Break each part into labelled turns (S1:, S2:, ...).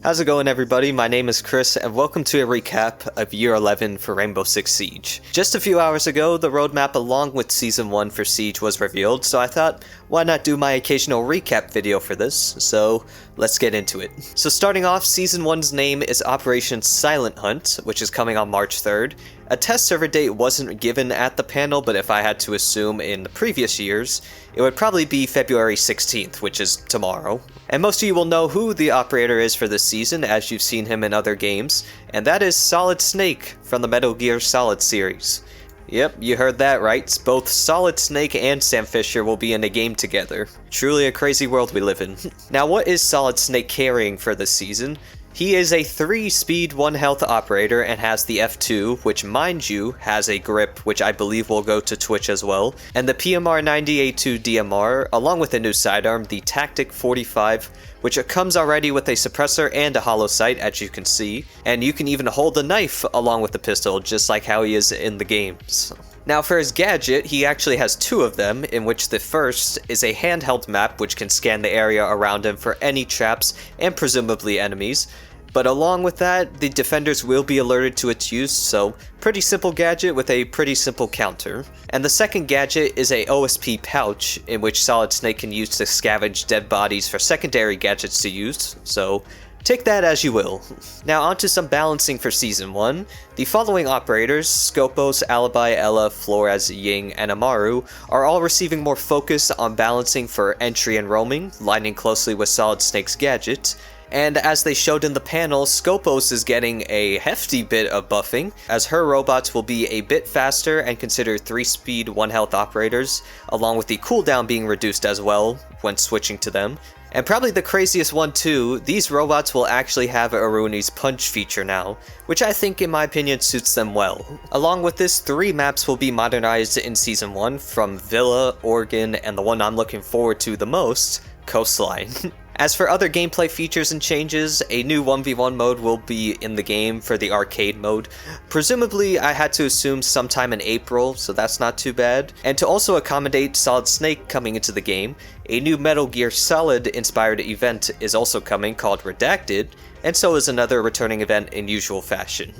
S1: How's it going, everybody? My name is Chris, and welcome to a recap of Year 11 for Rainbow Six Siege. Just a few hours ago, the roadmap along with Season 1 for Siege was revealed, so I thought, why not do my occasional recap video for this? So, let's get into it. So starting off, Season 1's name is Operation Silent Hunt, which is coming on March 3rd. A test server date wasn't given at the panel, but if I had to assume in the previous years, it would probably be February 16th, which is tomorrow. And most of you will know who the operator is for this season, as you've seen him in other games, and that is Solid Snake from the Metal Gear Solid series. Yep, you heard that right. Both Solid Snake and Sam Fisher will be in a game together. Truly a crazy world we live in. Now, what is Solid Snake carrying for this season? He is a 3-speed 1-health operator and has the F2, which mind you, has a grip, which I believe will go to Twitch as well, and the PMR 90A2 DMR, along with a new sidearm, the Tactic 45, which comes already with a suppressor and a hollow sight, as you can see, and you can even hold a knife along with the pistol, just like how he is in the games. Now for his gadget, he actually has 2 of them, in which the first is a handheld map which can scan the area around him for any traps and presumably enemies. But along with that, the defenders will be alerted to its use, so pretty simple gadget with a pretty simple counter. And the second gadget is a OSP pouch, in which Solid Snake can use to scavenge dead bodies for secondary gadgets to use, so take that as you will. Now onto some balancing for Season 1. The following operators, Scopos, Alibi, Ella, Flores, Ying, and Amaru, are all receiving more focus on balancing for entry and roaming, lining closely with Solid Snake's gadget. And as they showed in the panel, Scopos is getting a hefty bit of buffing, as her robots will be a bit faster and considered 3-speed 1-health operators, along with the cooldown being reduced as well when switching to them. And probably the craziest one too, these robots will actually have Aruni's punch feature now, which I think in my opinion suits them well. Along with this, 3 maps will be modernized in Season 1 from Villa, Oregon, and the one I'm looking forward to the most, Coastline. As for other gameplay features and changes, a new 1v1 mode will be in the game for the arcade mode. Presumably, I had to assume sometime in April, so that's not too bad. And to also accommodate Solid Snake coming into the game, a new Metal Gear Solid inspired event is also coming called Redacted, and so is another returning event in usual fashion.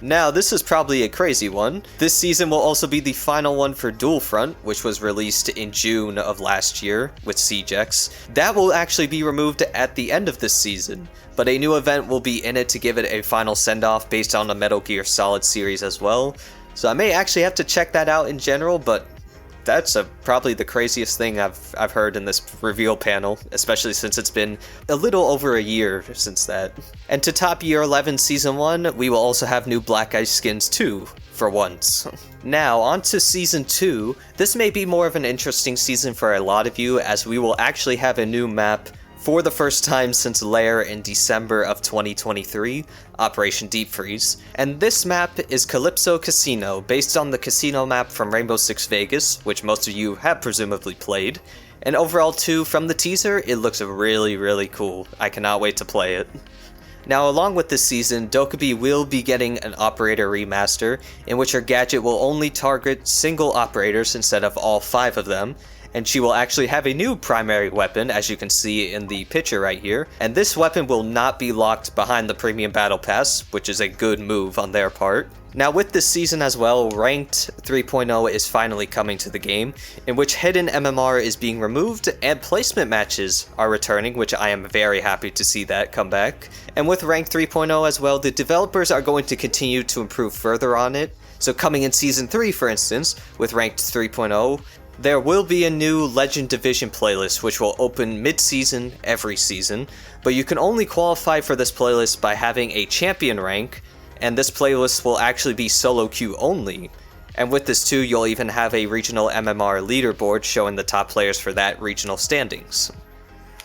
S1: Now, this is probably a crazy one. This season will also be the final one for Dual Front, which was released in June of last year with Siegex. That will actually be removed at the end of this season, but a new event will be in it to give it a final send-off based on the Metal Gear Solid series as well. So I may actually have to check that out in general, but that's probably the craziest thing I've heard in this reveal panel, especially since it's been a little over a year since that. And to top Year 11 Season 1, we will also have new Black Ice skins too, for once. Now, on to Season 2. This may be more of an interesting season for a lot of you, as we will actually have a new map for the first time since Lair in December of 2023, Operation Deep Freeze. And this map is Calypso Casino, based on the casino map from Rainbow Six Vegas, which most of you have presumably played. And overall too, from the teaser, it looks really, really cool. I cannot wait to play it. Now, along with this season, Dokkaebi will be getting an operator remaster, in which her gadget will only target single operators instead of all 5 of them. And she will actually have a new primary weapon, as you can see in the picture right here. And this weapon will not be locked behind the Premium Battle Pass, which is a good move on their part. Now with this season as well, Ranked 3.0 is finally coming to the game, in which hidden MMR is being removed and placement matches are returning, which I am very happy to see that come back. And with Ranked 3.0 as well, the developers are going to continue to improve further on it. So coming in Season 3, for instance, with Ranked 3.0, there will be a new Legend Division playlist which will open mid-season every season, but you can only qualify for this playlist by having a champion rank, and this playlist will actually be solo queue only. And with this too, you'll even have a regional MMR leaderboard showing the top players for that regional standings.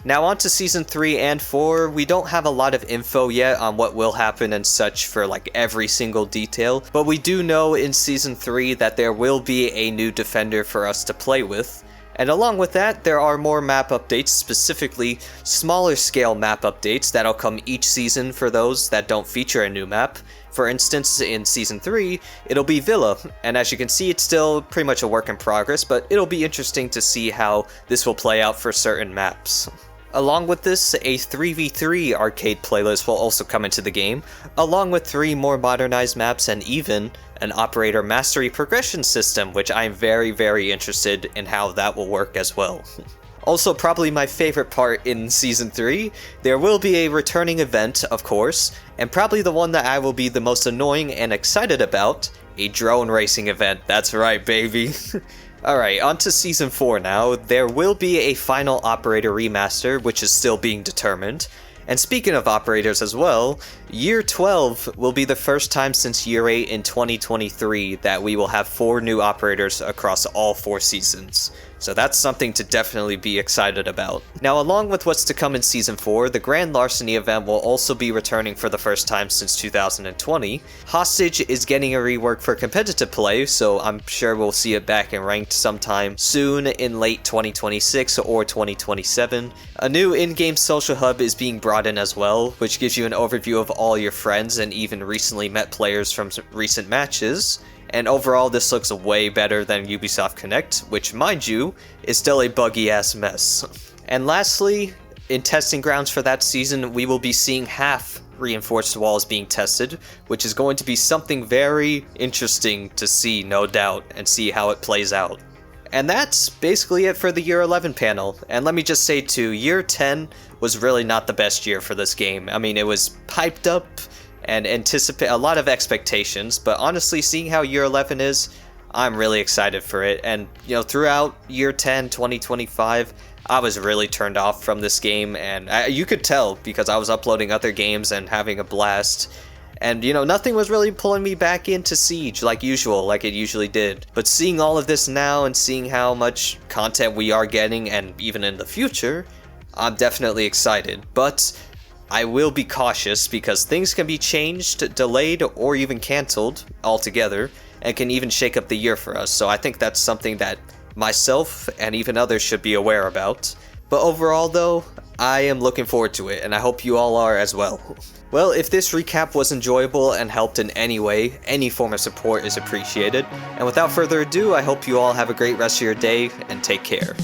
S1: Now on to Season 3 and 4, we don't have a lot of info yet on what will happen and such for like every single detail, but we do know in Season 3 that there will be a new defender for us to play with. And along with that, there are more map updates, specifically smaller scale map updates that'll come each season for those that don't feature a new map. For instance, in Season 3, it'll be Villa, and as you can see, it's still pretty much a work in progress, but it'll be interesting to see how this will play out for certain maps. Along with this, a 3v3 arcade playlist will also come into the game, along with 3 more modernized maps and even an operator mastery progression system, which I'm very interested in how that will work as well. Also, probably my favorite part in Season 3, there will be a returning event, of course, and probably the one that I will be the most annoying and excited about, a drone racing event. That's right, baby. Alright, on to Season 4 now. There will be a final operator remaster, which is still being determined. And speaking of operators as well, Year 12 will be the first time since Year 8 in 2023 that we will have 4 new operators across all 4 seasons. So that's something to definitely be excited about. Now, along with what's to come in Season 4, the Grand Larceny event will also be returning for the first time since 2020. Hostage is getting a rework for competitive play, so I'm sure we'll see it back in ranked sometime soon in late 2026 or 2027. A new in-game social hub is being brought in as well, which gives you an overview of all your friends and even recently met players from recent matches. And overall, this looks way better than Ubisoft Connect, which, mind you, is still a buggy-ass mess. And lastly, in testing grounds for that season, we will be seeing half reinforced walls being tested, which is going to be something very interesting to see, no doubt, and see how it plays out. And that's basically it for the Year 11 panel. And let me just say too, Year 10 was really not the best year for this game. I mean, it was hyped up and anticipate a lot of expectations, but honestly, seeing how Year 11 is, I'm really excited for it. And you know, throughout Year 10 2025, I was really turned off from this game, and you could tell because I was uploading other games and having a blast. And you know, nothing was really pulling me back into Siege like usual, like it usually did. But seeing all of this now and seeing how much content we are getting, and even in the future, I'm definitely excited. But I will be cautious because things can be changed, delayed, or even cancelled altogether, and can even shake up the year for us. So I think that's something that myself and even others should be aware about. But overall though, I am looking forward to it, and I hope you all are as well. Well, if this recap was enjoyable and helped in any way, any form of support is appreciated. And without further ado, I hope you all have a great rest of your day, and take care.